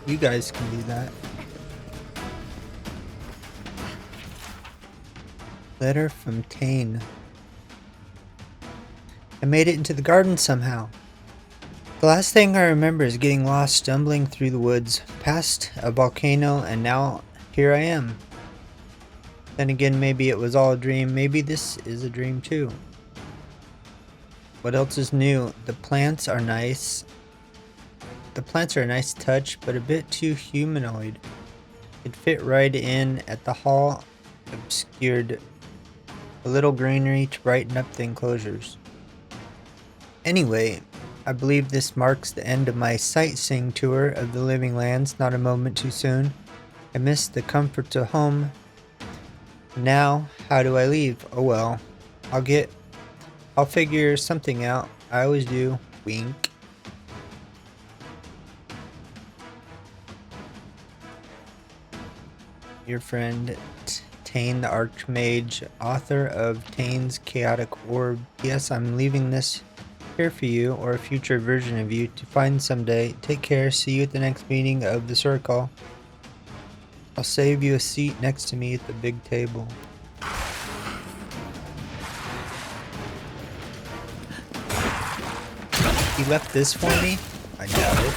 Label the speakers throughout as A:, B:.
A: You guys can do that. Letter from Tane. I made it into the garden somehow. The last thing I remember is getting lost stumbling through the woods, past a volcano, and now here I am. Then again, maybe it was all a dream. Maybe this is a dream too. What else is new? The plants are nice. The plants are a nice touch, but a bit too humanoid. It fit right in at the hall, obscured a little greenery to brighten up the enclosures. Anyway, I believe this marks the end of my sightseeing tour of the living lands, not a moment too soon. I missed the comforts of home. Now, how do I leave? Oh well. I'll figure something out. I always do. Wink. Your friend Tane the Archmage, author of Tane's Chaotic Orb. Yes, I'm leaving this here for you, or a future version of you, to find someday. Take care. See you at the next meeting of the circle. I'll save you a seat next to me at the big table. He left this for me? I doubt it.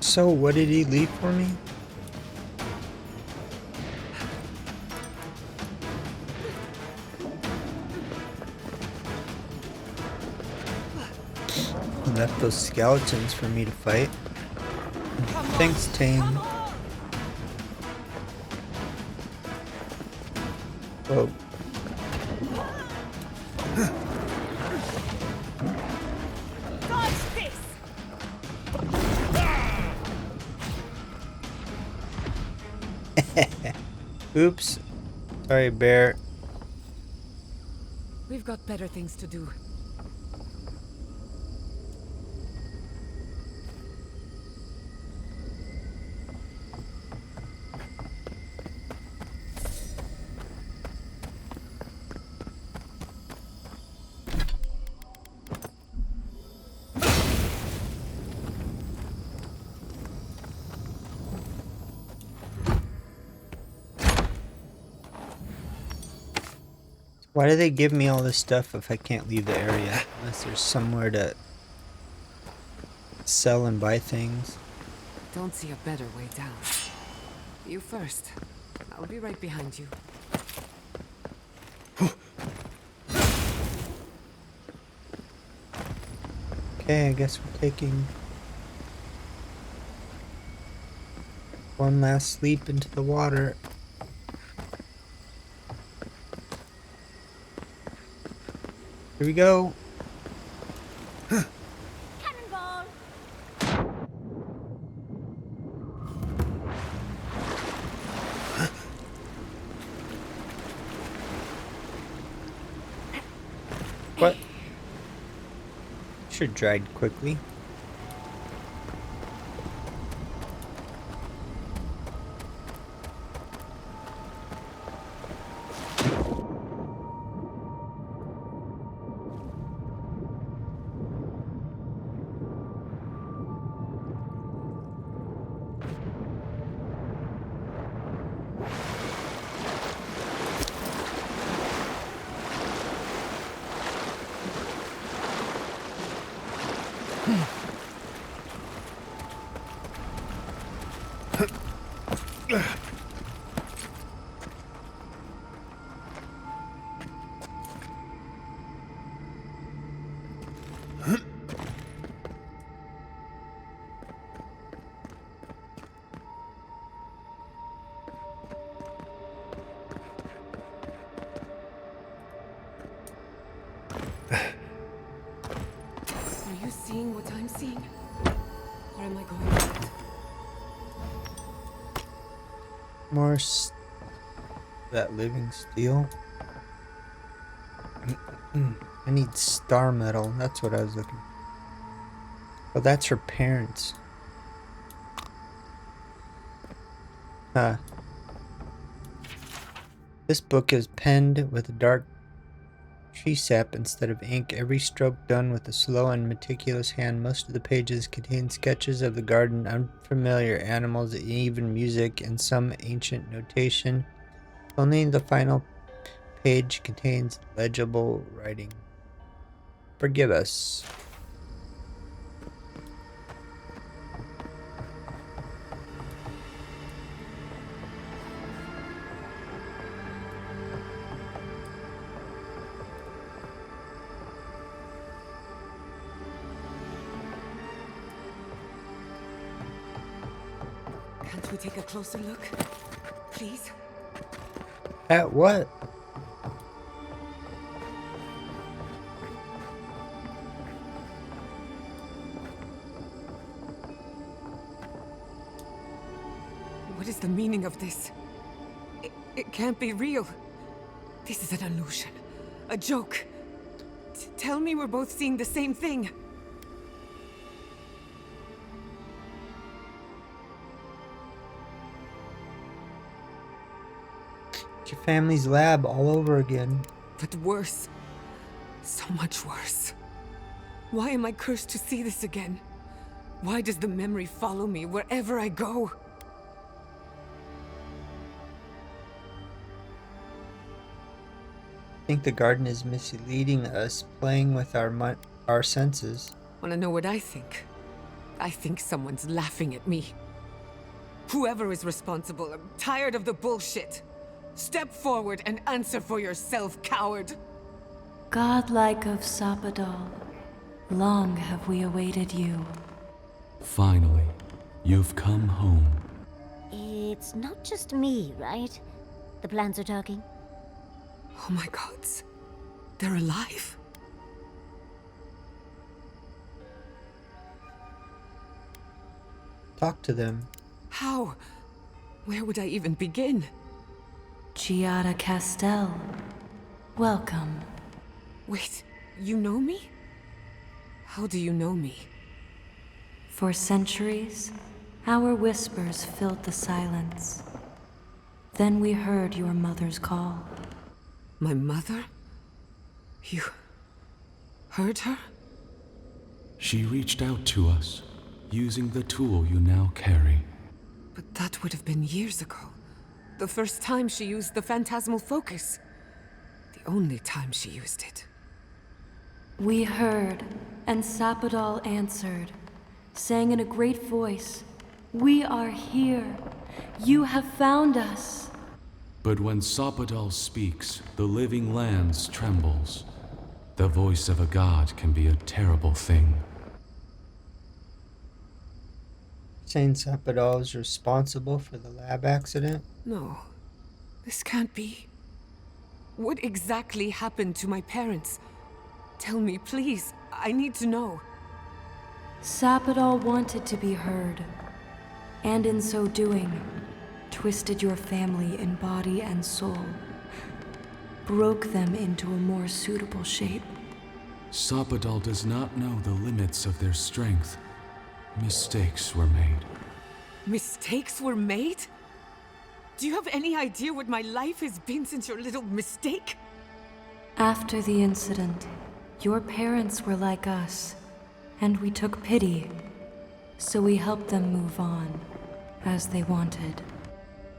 A: So, what did he leave for me? He left those skeletons for me to fight. Thanks, Tane. Whoa. Oops. Sorry, bear.
B: We've got better things to do.
A: Why do they give me all this stuff if I can't leave the area? Unless there's somewhere to sell and buy things.
B: Don't see a better way down. You first. I'll be right behind you.
A: Okay, I guess we're taking one last leap into the water. Here we go.
C: Cannonball!
A: What? Should dried quickly. More that living steel. I need star metal. That's what I was looking for. Oh, that's her parents. Huh. This book is penned with a dark tree sap instead of ink. Every stroke done with a slow and meticulous hand. Most of the pages contain sketches of the garden, unfamiliar animals, even music, and some ancient notation. Only the final page contains legible writing. Forgive us.
B: Can't we take a closer look? Please?
A: At what?
B: What is the meaning of this? It can't be real. This is an illusion. A joke. Tell me we're both seeing the same thing.
A: It's your family's lab all over again.
B: But worse. So much worse. Why am I cursed to see this again? Why does the memory follow me wherever I go?
A: I think the garden is misleading us, playing with our senses.
B: Wanna know what I think? I think someone's laughing at me. Whoever is responsible, I'm tired of the bullshit. Step forward and answer for yourself, coward.
C: Godlike of Sapadal, long have we awaited you.
D: Finally, you've come home.
E: It's not just me, right? The plants are talking.
B: Oh my gods. They're alive.
A: Talk to them.
B: How? Where would I even begin?
C: Giada Castel, welcome.
B: Wait, you know me? How do you know me?
C: For centuries, our whispers filled the silence. Then we heard your mother's call.
B: My mother? You heard her?
D: She reached out to us, using the tool you now carry.
B: But that would have been years ago. The first time she used the phantasmal focus. The only time she used it.
C: We heard, and Sapadal answered, saying in a great voice, "We are here. You have found us."
D: But when Sapadal speaks, the living lands trembles. The voice of a god can be a terrible thing.
A: Saying Sapadal is responsible for the lab accident?
B: No, this can't be. What exactly happened to my parents? Tell me, please. I need to know.
C: Sapadal wanted to be heard, and in so doing, twisted your family in body and soul, broke them into a more suitable shape.
D: Sapadal does not know the limits of their strength. Mistakes were made.
B: Mistakes were made? Do you have any idea what my life has been since your little mistake?
C: After the incident, your parents were like us, and we took pity, so we helped them move on, as they wanted.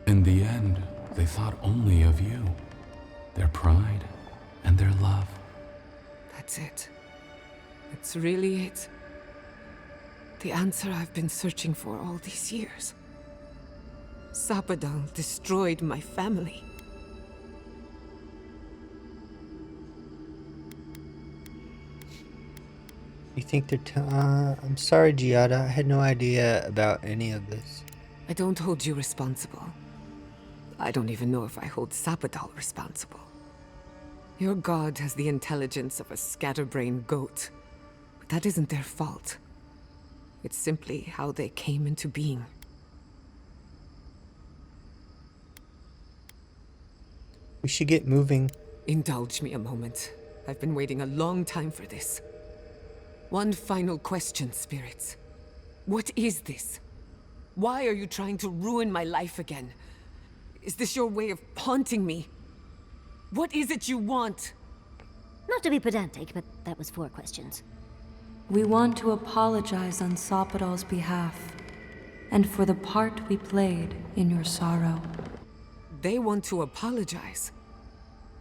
D: In the end, they thought only of you, their pride, and their love.
B: That's it. It's really it. The answer I've been searching for all these years. Sapadal destroyed my family.
A: You think they're I'm sorry, Giada. I had no idea about any of this.
B: I don't hold you responsible. I don't even know if I hold Sapadal responsible. Your god has the intelligence of a scatterbrained goat. But that isn't their fault. It's simply how they came into being.
A: We should get moving.
B: Indulge me a moment. I've been waiting a long time for this. One final question, spirits. What is this? Why are you trying to ruin my life again? Is this your way of haunting me? What is it you want?
E: Not to be pedantic, but that was 4 questions.
C: We want to apologize on Sapodal's behalf, and for the part we played in your sorrow.
B: They want to apologize.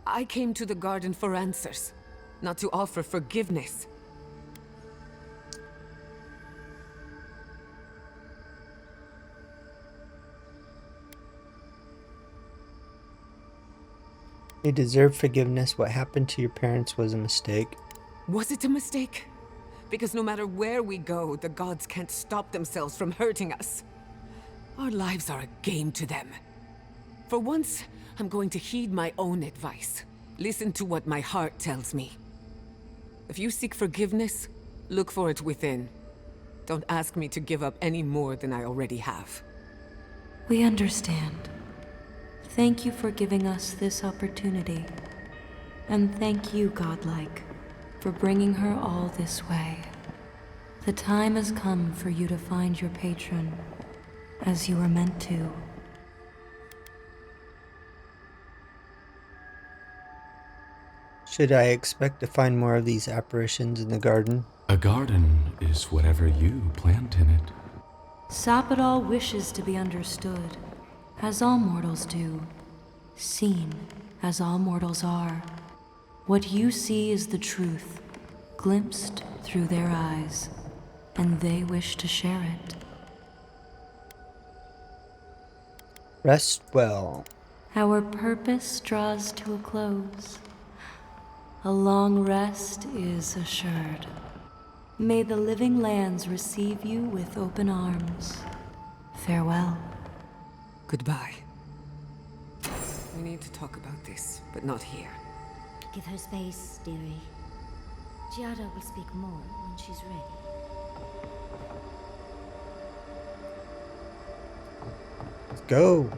B: I came to the garden for answers, not to offer forgiveness.
A: You deserve forgiveness. What happened to your parents was a mistake.
B: Was it a mistake? Because no matter where we go, the gods can't stop themselves from hurting us. Our lives are a game to them. For once, I'm going to heed my own advice. Listen to what my heart tells me. If you seek forgiveness, look for it within. Don't ask me to give up any more than I already have.
C: We understand. Thank you for giving us this opportunity. And thank you, Godlike, for bringing her all this way. The time has come for you to find your patron, as you were meant to.
A: Should I expect to find more of these apparitions in the garden?
D: A garden is whatever you plant in it.
C: Sapodal wishes to be understood, as all mortals do. Seen, as all mortals are. What you see is the truth, glimpsed through their eyes, and they wish to share it.
A: Rest well.
C: Our purpose draws to a close. A long rest is assured. May the living lands receive you with open arms. Farewell.
B: Goodbye. We need to talk about this, but not here.
E: Give her space, dearie. Giada will speak more when she's ready.
A: Let's go.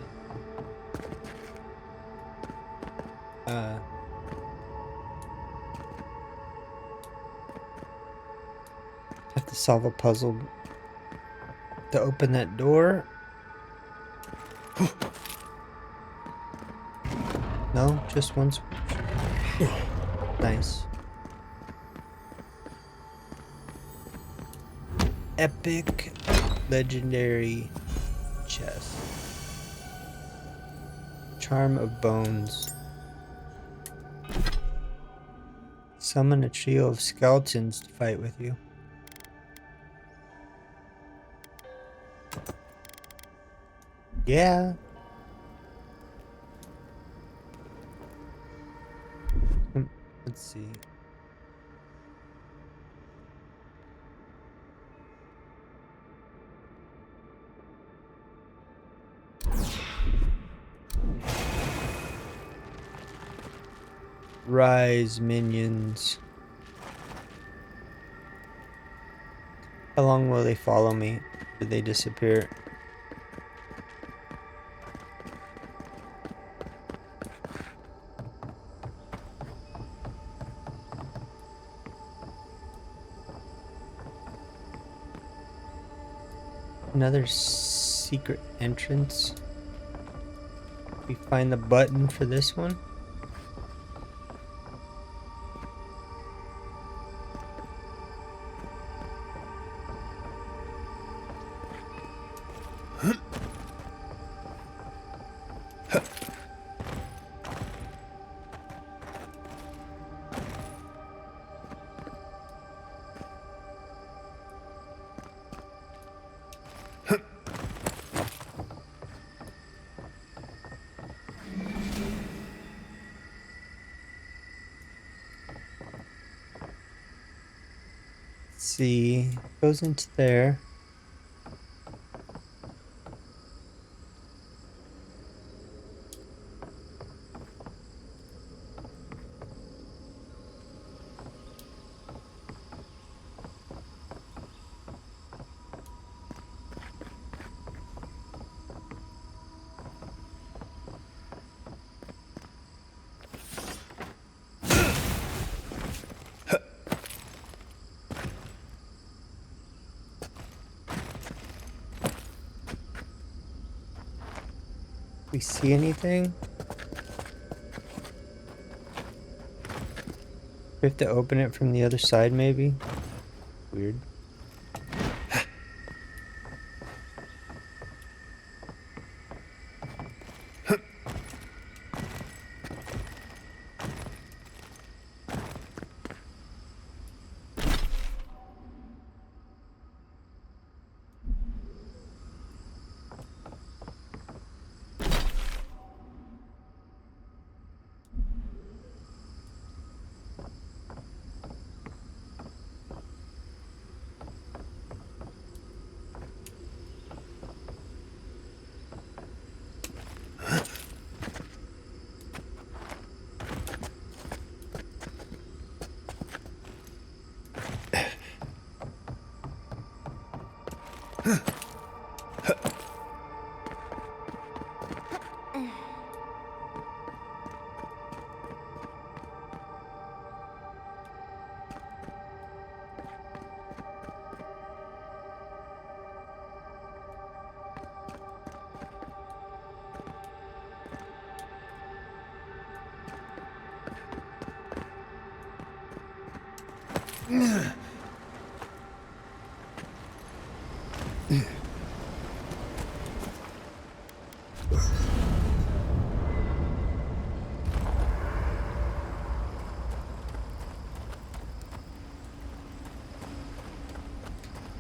A: Have to solve a puzzle to open that door. No, just once. Nice. Epic legendary chest. Charm of bones. Summon a trio of skeletons to fight with you. Yeah. Let's see. Rise, minions. How long will they follow me? Did they disappear? Another secret entrance. We find the button for this one. See, goes into there. We see anything? We have to open it from the other side, maybe? Weird.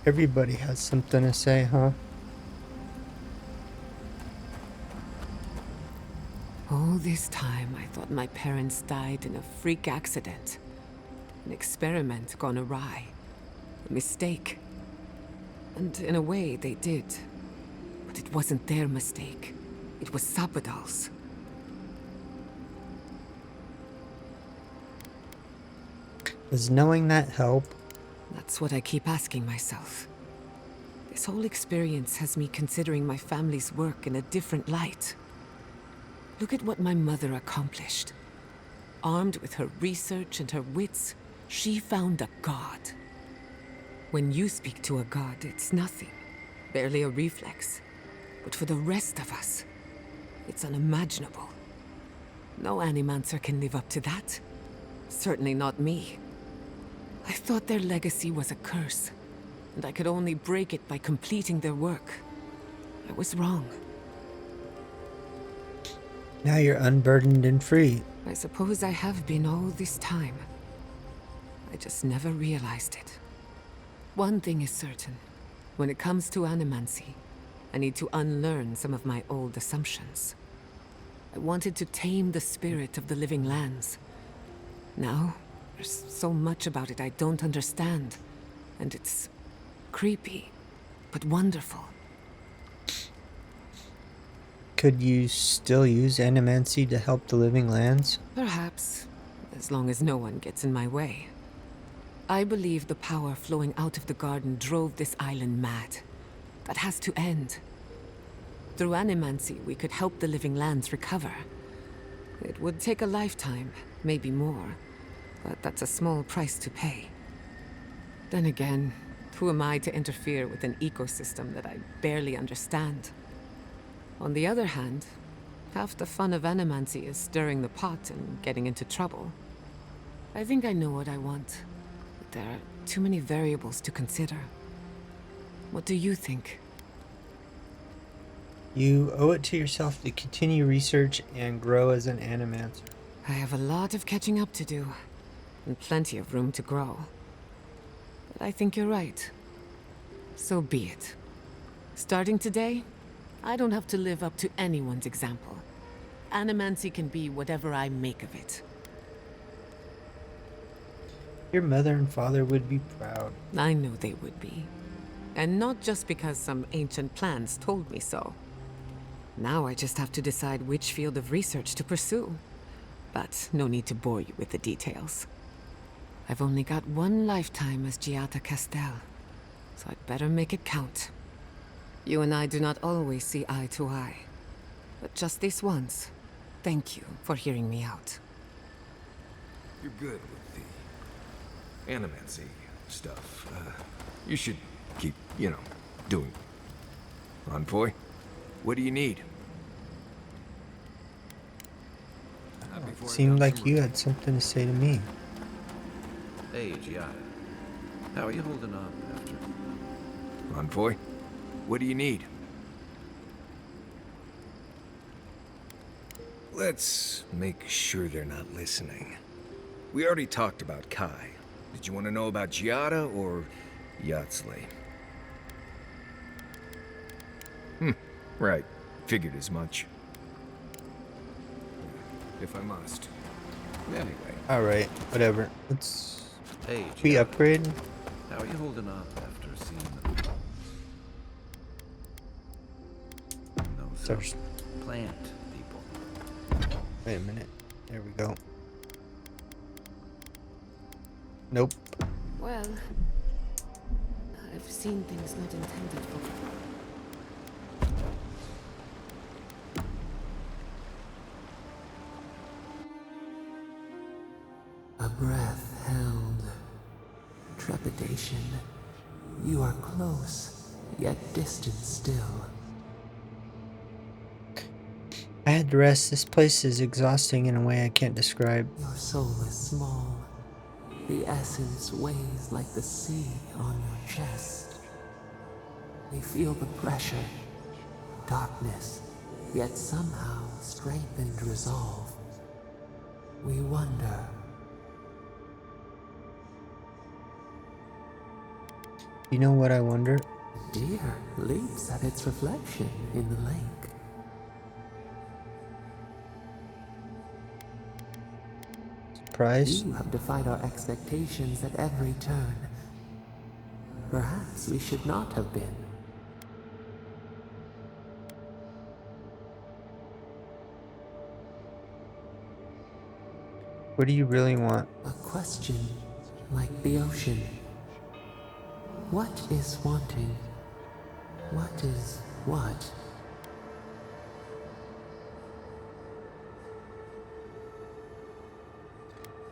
A: Everybody has something to say, huh?
B: All this time, I thought my parents died in a freak accident. An experiment gone awry. A mistake. And in a way, they did. But it wasn't their mistake. It was Sapodal's.
A: Does knowing that help?
B: That's what I keep asking myself. This whole experience has me considering my family's work in a different light. Look at what my mother accomplished. Armed with her research and her wits, she found a god. When you speak to a god, it's nothing. Barely a reflex. But for the rest of us, it's unimaginable. No animancer can live up to that. Certainly not me. I thought their legacy was a curse, and I could only break it by completing their work. I was wrong.
A: Now you're unburdened and free.
B: I suppose I have been all this time. I just never realized it. One thing is certain. When it comes to animancy, I need to unlearn some of my old assumptions. I wanted to tame the spirit of the living lands. Now, there's so much about it I don't understand. And it's creepy, but wonderful.
A: Could you still use animancy to help the living lands?
B: Perhaps, as long as no one gets in my way. I believe the power flowing out of the garden drove this island mad. That has to end. Through animancy, we could help the living lands recover. It would take a lifetime, maybe more, but that's a small price to pay. Then again, who am I to interfere with an ecosystem that I barely understand? On the other hand, half the fun of animancy is stirring the pot and getting into trouble. I think I know what I want, but there are too many variables to consider. What do you think?
A: You owe it to yourself to continue research and grow as an animancer.
B: I have a lot of catching up to do, and plenty of room to grow. But I think you're right. So be it. Starting today, I don't have to live up to anyone's example. Animancy can be whatever I make of it.
A: Your mother and father would be proud.
B: I know they would be. And not just because some ancient plans told me so. Now I just have to decide which field of research to pursue. But no need to bore you with the details. I've only got one lifetime as Giada Castel, so I'd better make it count. You and I do not always see eye to eye. But just this once, thank you for hearing me out.
F: You're good with the animancy stuff. You should keep, doing. Envoy, what do you need? before I
A: seemed
F: dump
A: like
F: some
A: you
F: roof.
A: had something to say to me.
F: Hey, Giada. How are you holding up after... Envoy? What do you need? Let's make sure they're not listening. We already talked about Kai. Did you want to know about Giada or Yatsley? Right. Figured as much. If I must. Anyway.
A: Alright, whatever. Let's...
F: Hey,
A: We
F: Giada.
A: upgrade?
F: How are you holding up after seeing them? Those plant people.
A: Wait a minute. There we go. Nope.
B: Well, I've seen things not intended for.
G: A breath held. Trepidation. You are close, yet distant still.
A: I had to rest. This place is exhausting in a way I can't describe.
G: Your soul is small. The essence weighs like the sea on your chest. We feel the pressure, darkness, yet somehow strengthened resolve. We wonder.
A: You know what I wonder?
G: Deer leaps at its reflection in the lake.
A: Surprised?
G: You have defied our expectations at every turn. Perhaps we should not have been.
A: What do you really want?
G: A question like the ocean. What is wanting? What is what?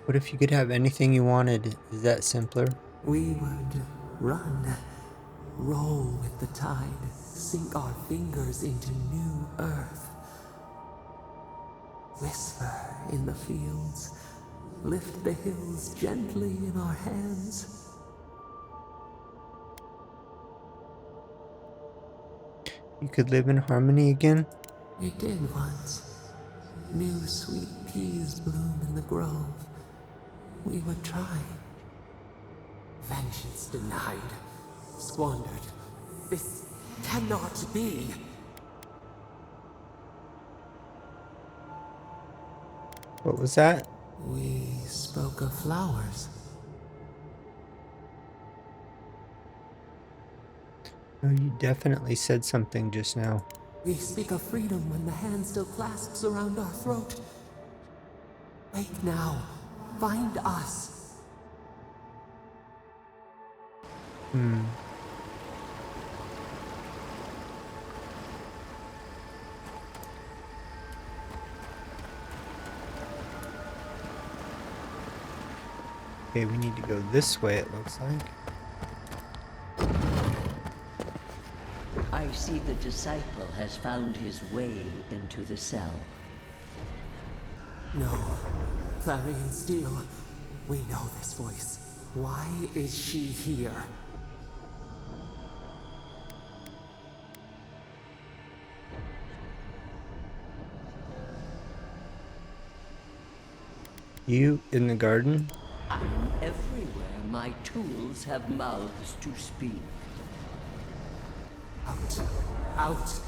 A: What if you could have anything you wanted? Is that simpler?
G: We would run, roll with the tide, sink our fingers into new earth. Whisper in the fields, lift the hills gently in our hands.
A: You could live in harmony again?
G: We did once. New sweet peas bloom in the grove. We would try. Vengeance denied. Squandered. This cannot be.
A: What was that?
G: We spoke of flowers.
A: Oh, you definitely said something just now.
G: We speak of freedom when the hand still clasps around our throat. Wake now. Find us.
A: Okay, we need to go this way, it looks like.
H: I see the disciple has found his way into the cell.
G: No. Clarion Steel. We know this voice. Why is she here?
A: You in the garden?
H: I'm everywhere my tools have mouths to speak.
G: Out. Out.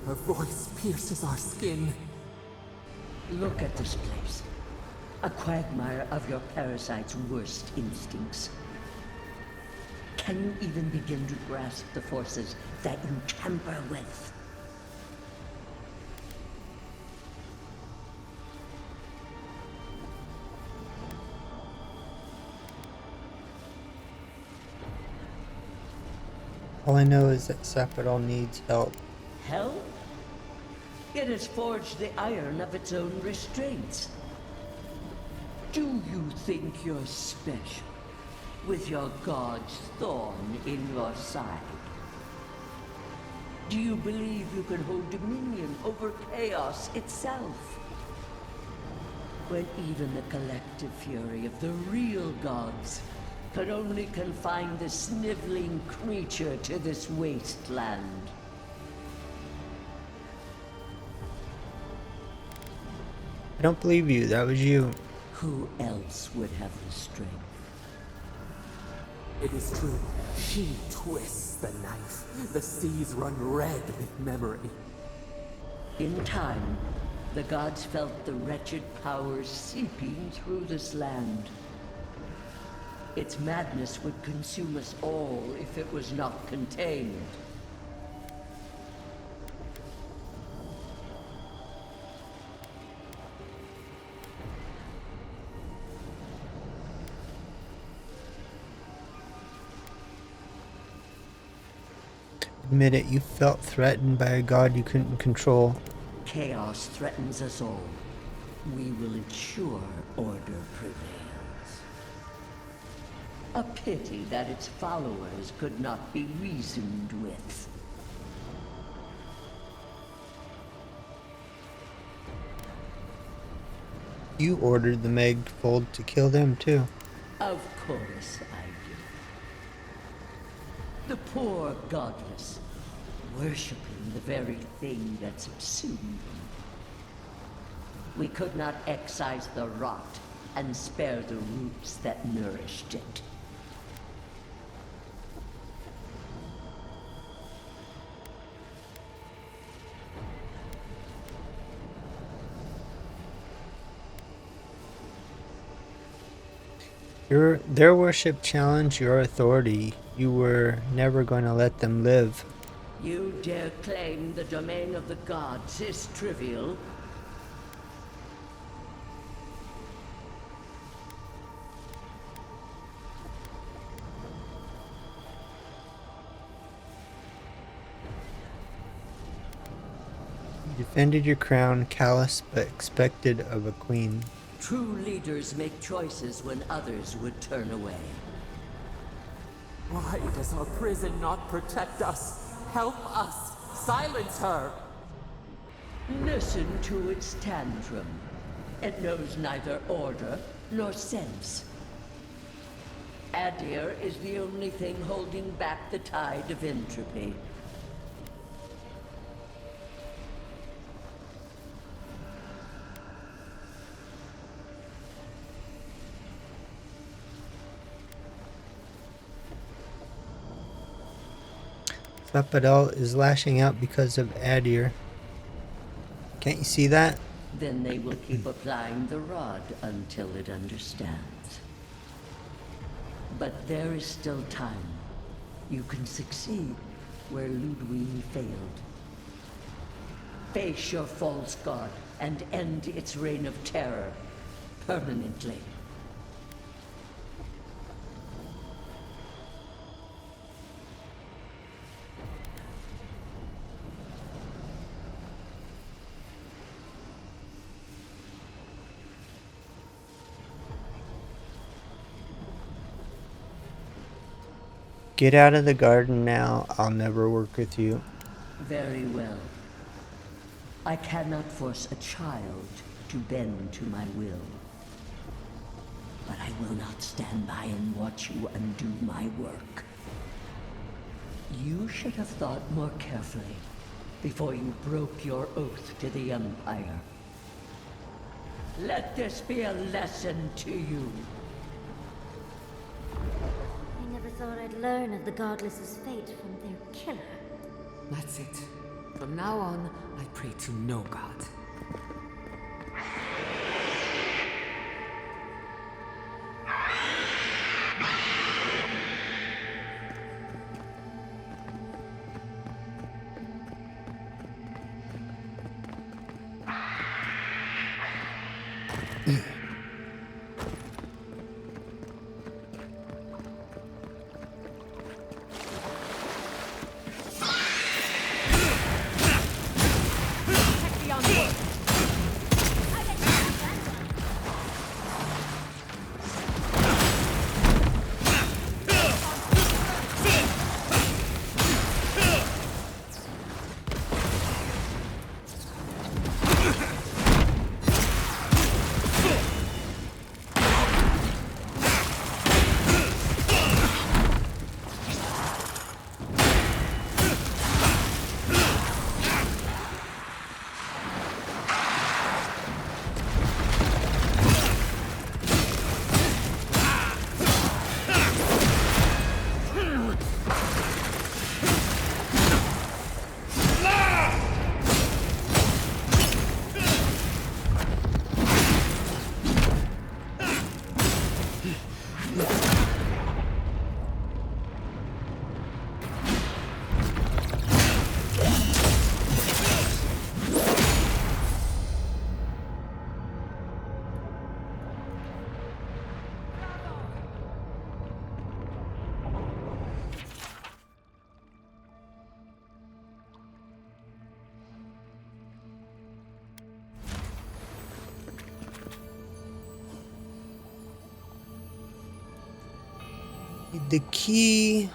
G: Her voice pierces our skin.
H: Look at this place. A quagmire of your parasite's worst instincts. Can you even begin to grasp the forces that you tamper with?
A: All I know is that Sapodal needs help.
H: Help? It has forged the iron of its own restraints. Do you think you're special, with your god's thorn in your side? Do you believe you can hold dominion over chaos itself? when even the collective fury of the real gods could only confine the sniveling creature to this wasteland.
A: I don't believe you. That was you.
H: Who else would have the strength?
G: It is true. She twists the knife. The seas run red with memory.
H: In time, the gods felt the wretched powers seeping through this land. Its madness would consume us all if it was not contained.
A: Admit it, you felt threatened by a god you couldn't control.
H: Chaos threatens us all. We will ensure order prevails. A pity that its followers could not be reasoned with.
A: You ordered the Megfold to kill them too.
H: Of course I do. The poor godless, worshipping the very thing that subsumed them. We could not excise the rot and spare the roots that nourished it.
A: Their worship challenged your authority. You were never going to let them live.
H: You dare claim the domain of the gods is trivial?
A: You defended your crown, callous but expected of a queen.
H: True leaders make choices when others would turn away.
G: Why does our prison not protect us? Help us! Silence her!
H: Listen to its tantrum. It knows neither order nor sense. Aedyr is the only thing holding back the tide of entropy.
A: Sapadal is lashing out because of Aedyr. Can't you see that?
H: Then they will keep applying the rod until it understands. But there is still time. You can succeed where Ludwig failed. Face your false god and end its reign of terror permanently.
A: Get out of the garden now. I'll never work with you.
H: Very well. I cannot force a child to bend to my will. But I will not stand by and watch you undo my work. You should have thought more carefully before you broke your oath to the Empire. Let this be a lesson to you.
E: I never thought I'd learn of the Godless's fate from their killer.
B: That's it. From now on, I pray to no god. Protect the envoy.
A: The key